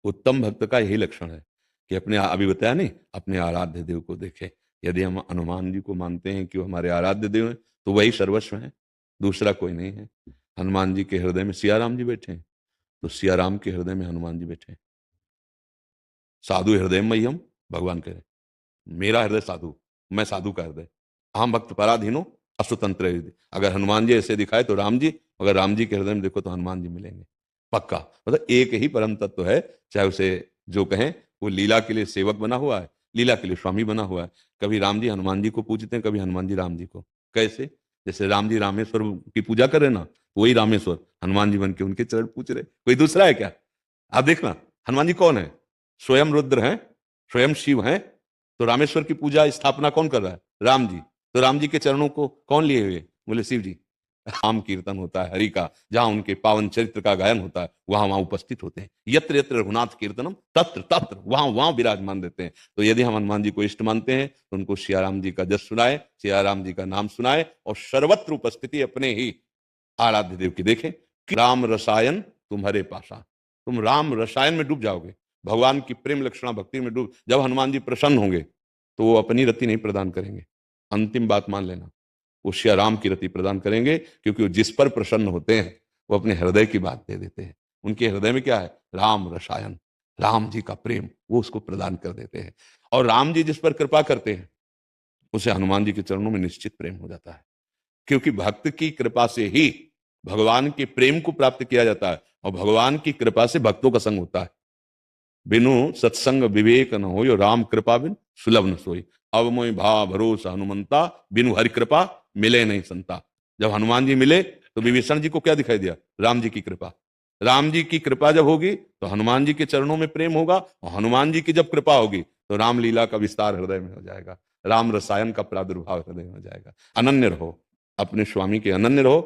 उत्तम भक्त का यही लक्षण है कि अपने, अभी बताया नहीं, अपने आराध्य देव को देखे। यदि हम हनुमान जी को मानते हैं कि वो हमारे आराध्य देव हैं, तो वही सर्वस्व है, दूसरा कोई नहीं है। हनुमान जी के हृदय में सिया राम जी बैठे हैं, तो सिया राम के हृदय में हनुमान जी बैठे हैं। साधु हृदय मह्यम, भगवान कह रहे हैं, मेरा हृदय साधु, मैं साधु का हृदय। अहम भक्त पराधीनो अस्तुतंत्र हृदय। अगर हनुमान जी ऐसे दिखाए तो राम जी, अगर राम जी के हृदय में देखो तो हनुमान जी मिलेंगे पक्का। मतलब एक ही परम तत्व है, चाहे उसे जो कहें। वो लीला के लिए सेवक बना हुआ है, लीला के लिए स्वामी बना हुआ है। कभी राम जी हनुमान जी को पूजते हैं, कभी हनुमान जी राम जी को। कैसे? जैसे राम जी रामेश्वर की पूजा कर रहे ना, वही रामेश्वर हनुमान जी बन के उनके चरण पूछ रहे, कोई दूसरा है क्या? आप देखना, हनुमान जी कौन है? स्वयं रुद्र हैं, स्वयं शिव हैं। तो रामेश्वर की पूजा स्थापना कौन कर रहा है? राम जी। तो राम जी के चरणों को कौन लिए हुए? बोले शिव जी। नाम कीर्तन होता है हरि का, जहां उनके पावन चरित्र का गायन होता है, वहां वहां उपस्थित होते हैं। यत्र यत्र रघुनाथ कीर्तनम तत्र तत्र, वहां वहां विराजमान रहते हैं। तो यदि हम हनुमान जी को इष्ट मानते हैं, तो उनको सियाराम जी का जस सुनाए, सियाराम जी का नाम सुनाए, और सर्वत्र उपस्थिति अपने ही आराध्य देव की देखें कि राम रसायन तुम्हारे पासा। तुम राम रसायन में डूब जाओगे, भगवान की प्रेम लक्षणा भक्ति में डूब। जब हनुमान जी प्रसन्न होंगे तो वो अपनी रति नहीं प्रदान करेंगे, अंतिम बात मान लेना, वो श्री राम की रति प्रदान करेंगे। क्योंकि वो जिस पर प्रसन्न होते हैं वो अपने हृदय की बात दे देते हैं। उनके हृदय में क्या है? राम रसायन, राम जी का प्रेम, वो उसको प्रदान कर देते हैं। और राम जी जिस पर कृपा करते हैं, उसे हनुमान जी के चरणों में निश्चित प्रेम हो जाता है। क्योंकि भक्त की कृपा से ही भगवान के प्रेम को प्राप्त किया जाता है, और भगवान की कृपा से भक्तों का संग होता है। बिनु सत्संग विवेक न हो, राम कृपा बिन सुलभ न सोई। अब मोहि भा भरोसा हनुमंता, बिनु हरि कृपा मिले नहीं संता। जब हनुमान जी मिले तो विभीषण जी को क्या दिखाई दिया? राम जी की कृपा। राम जी की कृपा जब होगी तो हनुमान जी के चरणों में प्रेम होगा, और हनुमान जी की जब कृपा होगी तो रामलीला का विस्तार हृदय में हो जाएगा, राम रसायन का प्रादुर्भाव हृदय में हो जाएगा। अनन्य रहो, अपने स्वामी के अनन्य रहो,